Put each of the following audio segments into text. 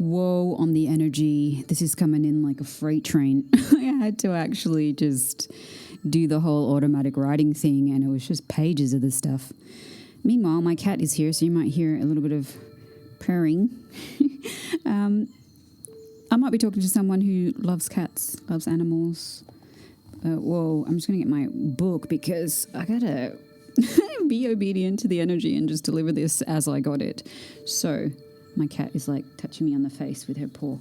whoa on the energy. This is coming in like a freight train. I had to actually just do the whole automatic writing thing, and it was just pages of this stuff. Meanwhile, my cat is here, so you might hear a little bit of purring. I might be talking to someone who loves cats, loves animals. Whoa, I'm just going to get my book because I got to be obedient to the energy and just deliver this as I got it. So my cat is like touching me on the face with her paw.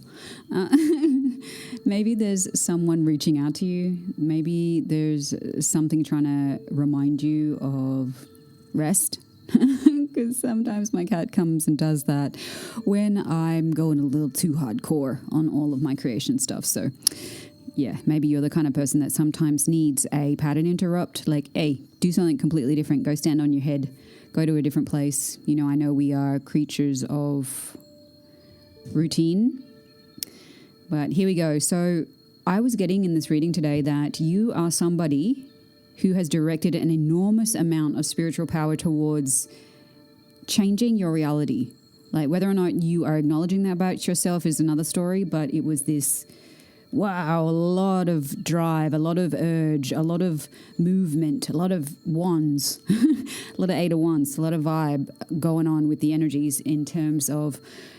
Maybe there's someone reaching out to you. Maybe there's something trying to remind you of rest. Because sometimes my cat comes and does that when I'm going a little too hardcore on all of my creation stuff. So yeah, maybe you're the kind of person that sometimes needs a pattern interrupt, like, hey, do something completely different. Go stand on your head. Go to a different place. You know, I know we are creatures of routine. But here we go. So I was getting in this reading today that you are somebody who has directed an enormous amount of spiritual power towards changing your reality. Like, whether or not you are acknowledging that about yourself is another story, but it was this, wow, a lot of drive, a lot of urge, a lot of movement, a lot of wands, a lot of 8 of Wands, a lot of vibe going on with the energies in terms of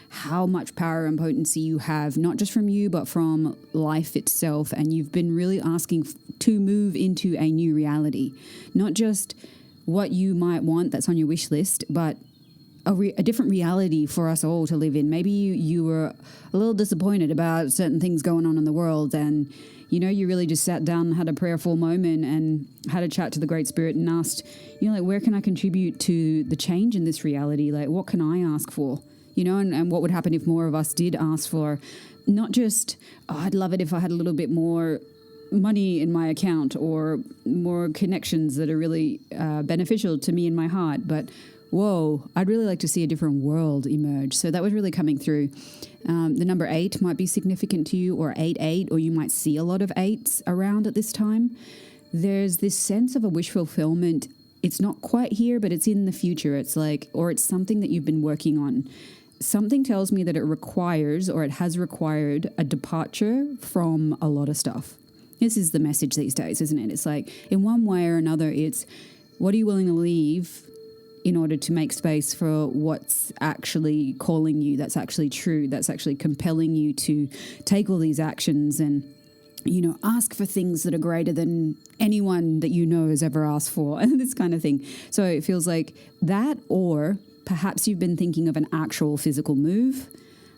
how much power and potency you have, not just from you, but from life itself. And you've been really asking to move into a new reality, not just what you might want that's on your wish list, but a different reality for us all to live in. Maybe you were a little disappointed about certain things going on in the world, and you really just sat down and had a prayerful moment and had a chat to the Great Spirit and asked, like, where can I contribute to the change in this reality? Like, what can I ask for? And what would happen if more of us did ask for not just, I'd love it if I had a little bit more money in my account or more connections that are really beneficial to me in my heart, but whoa, I'd really like to see a different world emerge. So that was really coming through. The number 8 might be significant to you, or 88, or you might see a lot of 8s around at this time. There's this sense of a wish fulfillment. It's not quite here, but it's in the future. It's like, or it's something that you've been working on. Something tells me that it requires, or it has required, a departure from a lot of stuff. This is the message these days, isn't it? It's like, in one way or another, it's, what are you willing to leave in order to make space for what's actually calling you, that's actually true, that's actually compelling you to take all these actions and, ask for things that are greater than anyone that has ever asked for, and this kind of thing. So it feels like that, or perhaps you've been thinking of an actual physical move.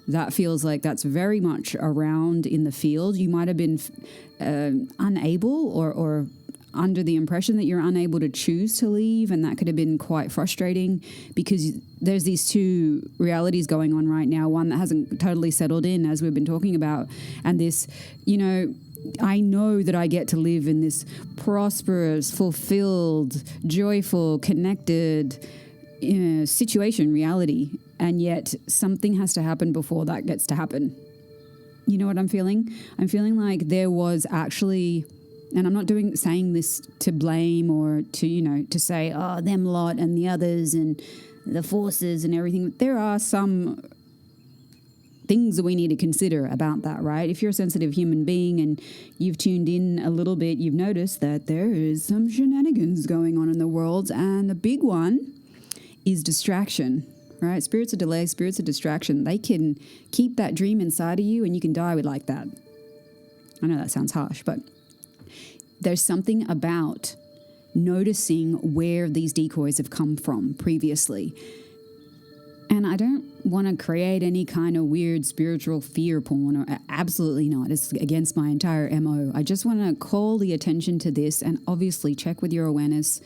That feels like that's very much around in the field. You might have been unable or under the impression that you're unable to choose to leave, and that could have been quite frustrating because there's these two realities going on right now, one that hasn't totally settled in, as we've been talking about, and this, I know that I get to live in this prosperous, fulfilled, joyful, connected situation, reality, and yet something has to happen before that gets to happen. You know what I'm feeling? I'm feeling like there was actually, and I'm not saying this to blame or to, to say, oh, them lot and the others and the forces and everything. There are some things that we need to consider about that, right? If you're a sensitive human being and you've tuned in a little bit, you've noticed that there is some shenanigans going on in the world, and the big one is distraction, right? Spirits of delay, spirits of distraction. They can keep that dream inside of you and you can die with like that. I know that sounds harsh, but there's something about noticing where these decoys have come from previously. And I don't want to create any kind of weird spiritual fear porn, or absolutely not. It's against my entire MO. I just want to call the attention to this and obviously check with your awareness.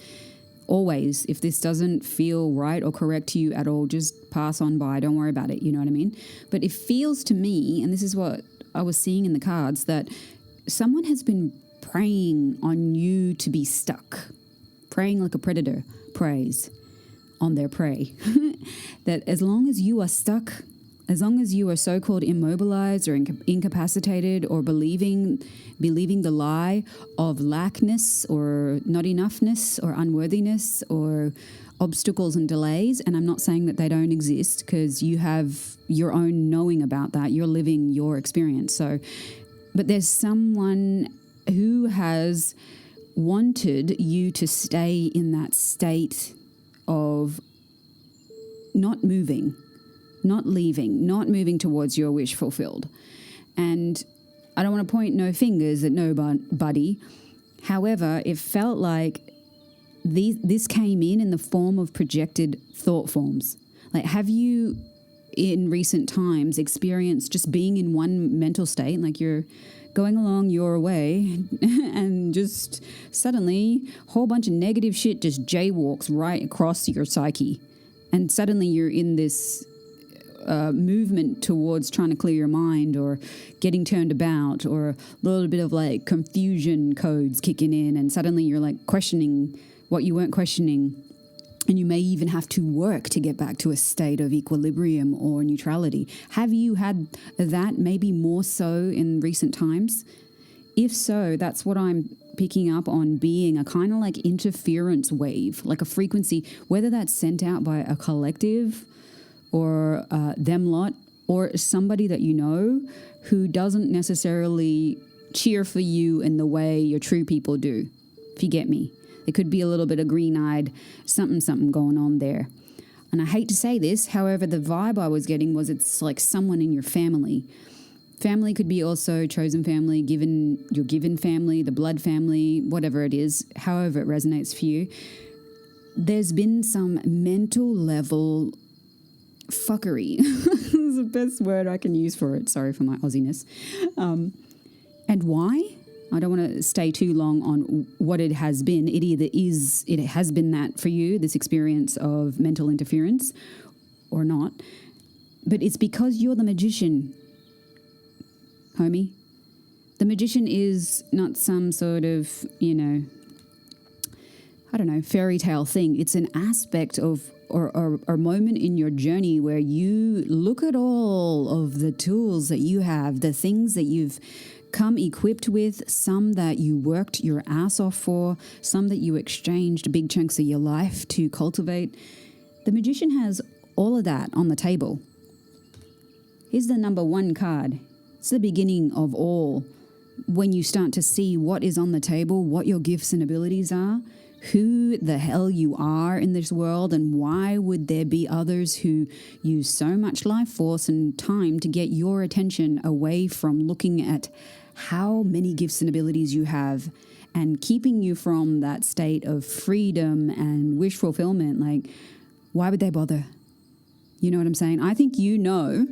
Always, if this doesn't feel right or correct to you at all, just pass on by. Don't worry about it. You know what I mean? But it feels to me, and this is what I was seeing in the cards, that someone has been preying on you to be stuck. Preying like a predator preys on their prey. That as long as you are stuck, as long as you are so-called immobilized or incapacitated or believing the lie of lackness or not enoughness or unworthiness or obstacles and delays. And I'm not saying that they don't exist, because you have your own knowing about that. You're living your experience. So, but there's someone who has wanted you to stay in that state of not moving, not leaving, not moving towards your wish fulfilled. And I don't want to point no fingers at nobody. However, it felt like this came in the form of projected thought forms. Like, have you in recent times experienced just being in one mental state, like you're going along your way and just suddenly a whole bunch of negative shit just jaywalks right across your psyche, and suddenly you're in this movement towards trying to clear your mind, or getting turned about, or a little bit of like confusion codes kicking in, and suddenly you're like questioning what you weren't questioning, and you may even have to work to get back to a state of equilibrium or neutrality. Have you had that, maybe more so in recent times? If so, that's what I'm picking up on being a kind of like interference wave, like a frequency, whether that's sent out by a collective or them lot, or somebody that you know who doesn't necessarily cheer for you in the way your true people do, if you get me. It could be a little bit of green-eyed something going on there. And I hate to say this, however, the vibe I was getting was it's like someone in your family. Family could be also chosen family, your given family, the blood family, whatever it is, however it resonates for you. There's been some mental level fuckery. This is the best word I can use for it. Sorry for my Aussiness. And why? I don't want to stay too long on what it has been. It has been that for you, this experience of mental interference, or not. But it's because you're the magician, homie. The magician is not some sort of, fairy tale thing. It's an aspect of or a moment in your journey where you look at all of the tools that you have, the things that you've come equipped with, some that you worked your ass off for, some that you exchanged big chunks of your life to cultivate. The magician has all of that on the table. Here's the number one card. It's the beginning of all. When you start to see what is on the table, what your gifts and abilities are, who the hell you are in this world, and why would there be others who use so much life force and time to get your attention away from looking at how many gifts and abilities you have and keeping you from that state of freedom and wish fulfillment. Like, why would they bother? You know what I'm saying? I think you know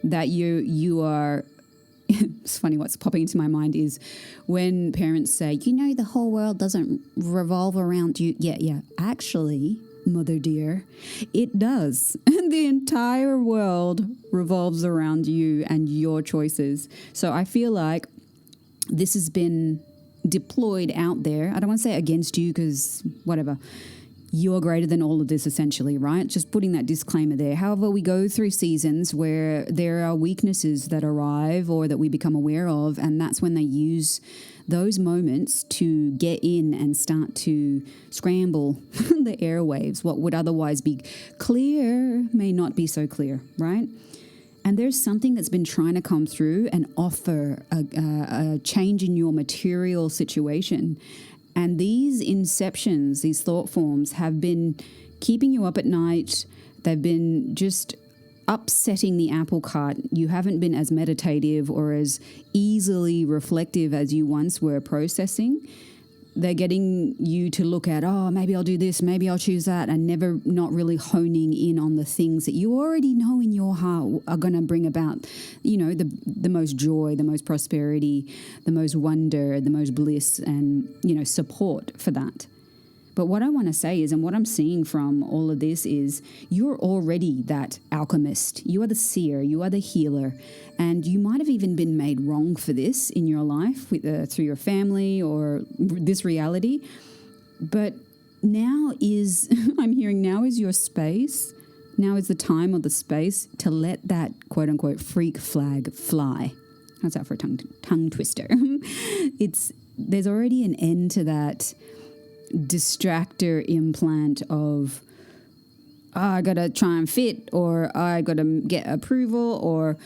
that you are... It's funny, what's popping into my mind is when parents say, the whole world doesn't revolve around you. Yeah. Actually, mother dear, it does. The entire world revolves around you and your choices. So I feel like this has been deployed out there. I don't want to say against you, because whatever. You're greater than all of this, essentially, right? Just putting that disclaimer there. However, we go through seasons where there are weaknesses that arrive or that we become aware of, and that's when they use those moments to get in and start to scramble the airwaves. What would otherwise be clear may not be so clear, right? And there's something that's been trying to come through and offer a change in your material situation. And these inceptions, these thought forms, have been keeping you up at night. They've been just upsetting the apple cart. You haven't been as meditative or as easily reflective as you once were processing. They're getting you to look at, maybe I'll do this, maybe I'll choose that, and never not really honing in on the things that you already know in your heart are going to bring about, the most joy, the most prosperity, the most wonder, the most bliss, and, support for that. But what I want to say is, and what I'm seeing from all of this is, you're already that alchemist. You are the seer. You are the healer. And you might have even been made wrong for this in your life through your family or this reality. But now is, I'm hearing now is your space. Now is the time or the space to let that quote unquote freak flag fly. How's that for a tongue twister? There's already an end to that distractor implant of I got to try and fit, or I got to get approval, or,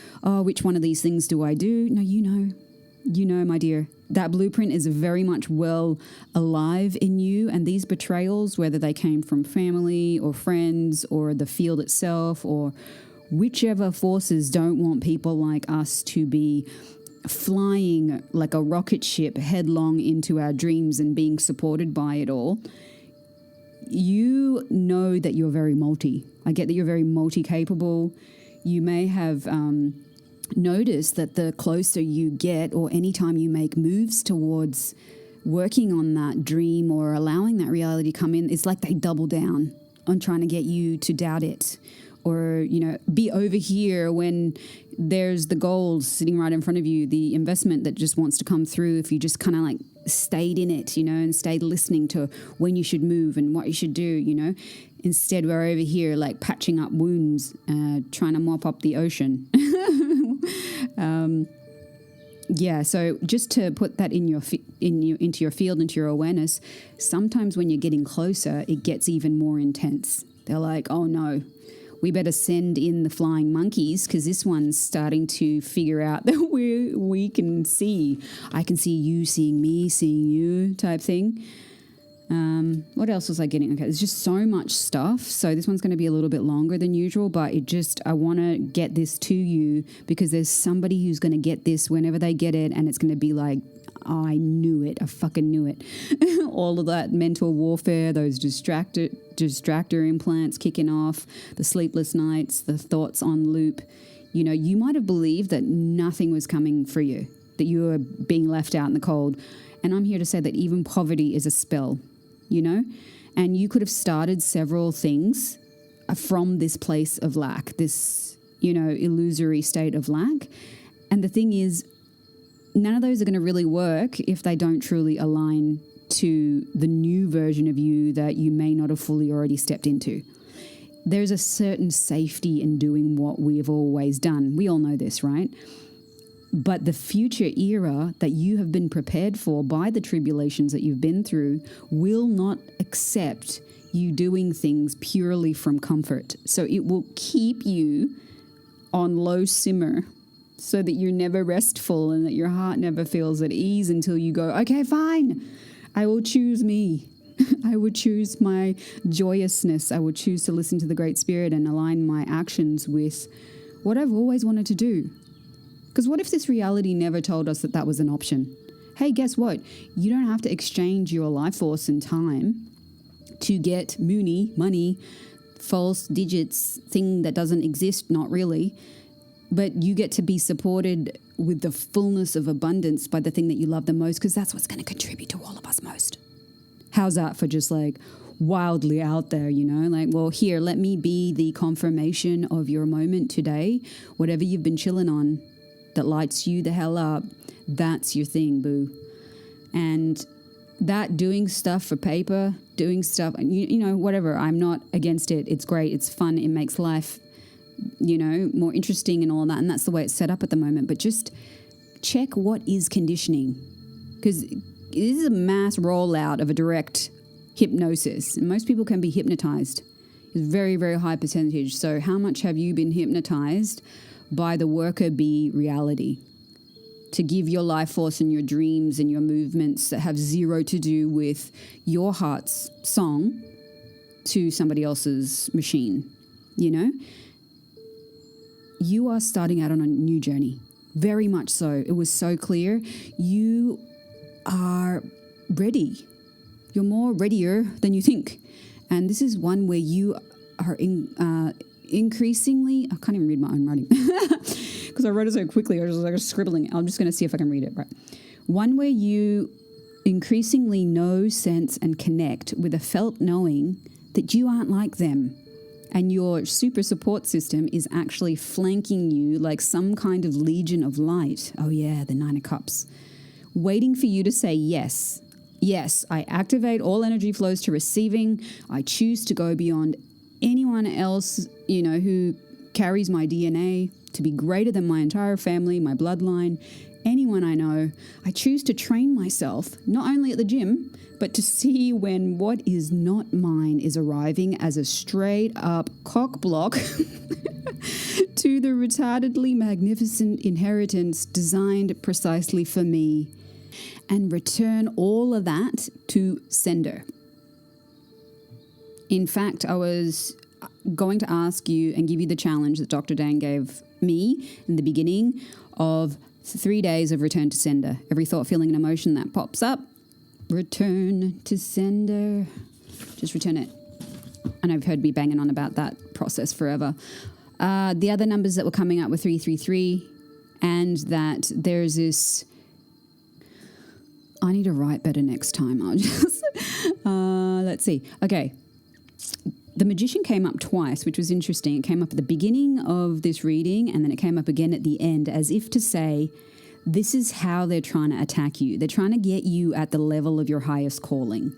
which one of these things do I do? No, you know, my dear, that blueprint is very much well alive in you. And these betrayals, whether they came from family or friends or the field itself or whichever forces don't want people like us to be flying like a rocket ship headlong into our dreams and being supported by it all, you know that you're very multi. I get that you're very multi-capable. You may have noticed that the closer you get, or anytime you make moves towards working on that dream or allowing that reality to come in, it's like they double down on trying to get you to doubt it, or, you know, be over here when there's the gold sitting right in front of you, the investment that just wants to come through if you just kind of like stayed in it, you know, and stayed listening to when you should move and what you should do, you know. Instead, we're over here like patching up wounds, trying to mop up the ocean. Yeah, so just to put that into your field, into your awareness, sometimes when you're getting closer, it gets even more intense. They're like, oh no, we better send in the flying monkeys because this one's starting to figure out that we can see. I can see you seeing me, seeing you type thing. What else was I getting? Okay, there's just so much stuff. So this one's going to be a little bit longer than usual, but I want to get this to you because there's somebody who's going to get this whenever they get it, and it's going to be like, oh, I knew it. I fucking knew it. All of that mental warfare, those distractor implants kicking off, the sleepless nights, the thoughts on loop. You know, you might have believed that nothing was coming for you, that you were being left out in the cold. And I'm here to say that even poverty is a spell, you know? And you could have started several things from this place of lack, this, you know, illusory state of lack. And the thing is, none of those are going to really work if they don't truly align to the new version of you that you may not have fully already stepped into. There's a certain safety in doing what we have always done. We all know this, right? But the future era that you have been prepared for by the tribulations that you've been through will not accept you doing things purely from comfort. So it will keep you on low simmer so that you're never restful and that your heart never feels at ease until you go, okay, fine, I will choose me. I would choose my joyousness. I would choose to listen to the Great Spirit and align my actions with what I've always wanted to do. Because what if this reality never told us that that was an option? Hey, guess what? You don't have to exchange your life force and time to get money, false digits, thing that doesn't exist, not really. But you get to be supported with the fullness of abundance by the thing that you love the most, because that's what's going to contribute to all of us most. How's that for just like wildly out there, you know? Like, well, here, let me be the confirmation of your moment today. Whatever you've been chilling on that lights you the hell up, that's your thing, boo. And that doing stuff for paper, doing stuff, you know, whatever, I'm not against it. It's great. It's fun. It makes life, you know, more interesting and all that. And that's the way it's set up at the moment. But just check what is conditioning, because it is a mass rollout of a direct hypnosis. And most people can be hypnotized. It's very, very high percentage. So how much have you been hypnotized by the worker bee reality to give your life force and your dreams and your movements that have zero to do with your heart's song to somebody else's machine, you know? You are starting out on a new journey, very much so. It was so clear. You are ready. You're more readier than you think. And this is one where you are increasingly, I can't even read my own writing because I wrote it so quickly. I was just like scribbling. I'm just going to see if I can read it right. One where you increasingly know, sense, and connect with a felt knowing that you aren't like them. And your super support system is actually flanking you like some kind of legion of light. Oh yeah, the 9 of Cups. Waiting for you to say yes. Yes, I activate all energy flows to receiving. I choose to go beyond anyone else, you know, who carries my DNA, to be greater than my entire family, my bloodline, anyone anyone I know. I choose to train myself, not only at the gym, but to see when what is not mine is arriving as a straight up cock block to the retardedly magnificent inheritance designed precisely for me, and return all of that to sender. In fact, I was going to ask you and give you the challenge that Dr. Dan gave me in the beginning of 3 days of return to sender. Every thought, feeling, and emotion that pops up, return to sender. Just return it. And I've heard me banging on about that process forever. The other numbers that were coming up were 333, and that there's this... I need to write better next time. I'll just... let's see. Okay. The magician came up twice, which was interesting. It came up at the beginning of this reading, and then it came up again at the end, as if to say, this is how they're trying to attack you. They're trying to get you at the level of your highest calling.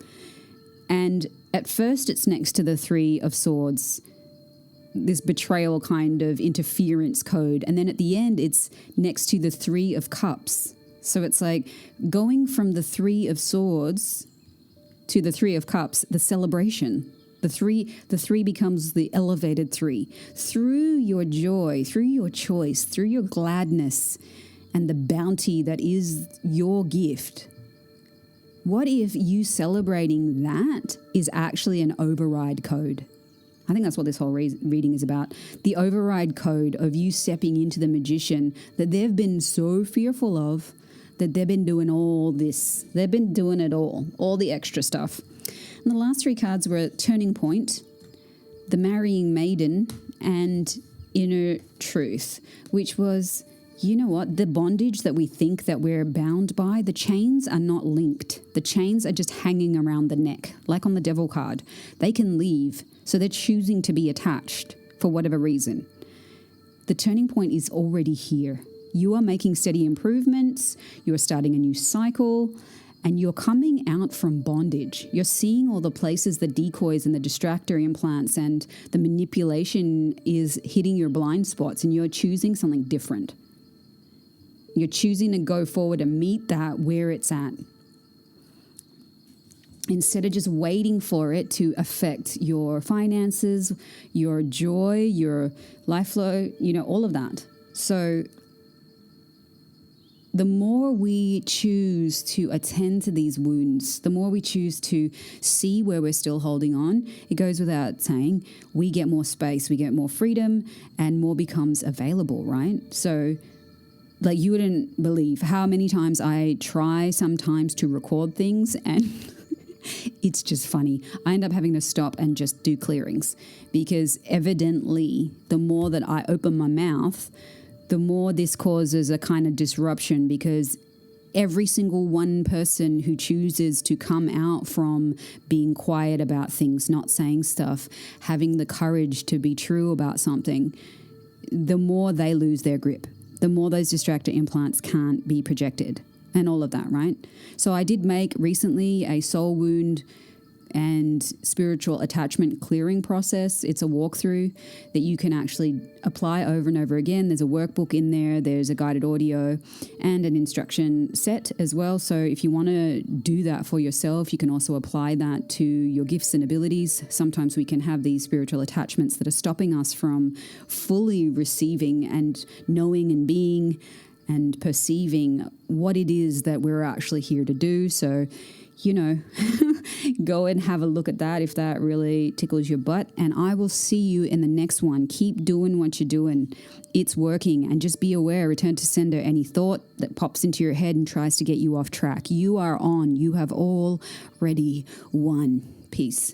And at first, it's next to the 3 of Swords, this betrayal kind of interference code. And then at the end, it's next to the 3 of Cups. So it's like going from the 3 of Swords to the 3 of Cups, the celebration. The three becomes the elevated 3. Through your joy, through your choice, through your gladness, and the bounty that is your gift. What if you celebrating that is actually an override code? I think that's what this whole reading is about. The override code of you stepping into the magician that they've been so fearful of, that they've been doing all this. They've been doing it all the extra stuff. And the last 3 cards were Turning Point, the Marrying Maiden, and Inner Truth, which was, you know what, the bondage that we think that we're bound by, the chains are not linked. The chains are just hanging around the neck, like on the Devil card. They can leave, so they're choosing to be attached for whatever reason. The turning point is already here. You are making steady improvements, you are starting a new cycle, and you're coming out from bondage. You're seeing all the places, the decoys and the distractor implants and the manipulation is hitting your blind spots, and you're choosing something different. You're choosing to go forward and meet that where it's at, instead of just waiting for it to affect your finances, your joy, your life flow, all of that. So the more we choose to attend to these wounds, the more we choose to see where we're still holding on, it goes without saying, we get more space, we get more freedom, and more becomes available, right? So, like, you wouldn't believe how many times I try sometimes to record things, and it's just funny. I end up having to stop and just do clearings, because evidently the more that I open my mouth, the more this causes a kind of disruption, because every single one person who chooses to come out from being quiet about things, not saying stuff, having the courage to be true about something, the more they lose their grip, the more those distractor implants can't be projected and all of that, right? So I did make recently a soul wound and spiritual attachment clearing process. It's a walkthrough that you can actually apply over and over again. There's a workbook in there, there's a guided audio and an instruction set as well. So if you want to do that for yourself, you can also apply that to your gifts and abilities. Sometimes we can have these spiritual attachments that are stopping us from fully receiving and knowing and being and perceiving what it is that we're actually here to do. So go and have a look at that if that really tickles your butt. And I will see you in the next one. Keep doing what you're doing. It's working. And just be aware, return to sender any thought that pops into your head and tries to get you off track. You are on. You have already won. Peace.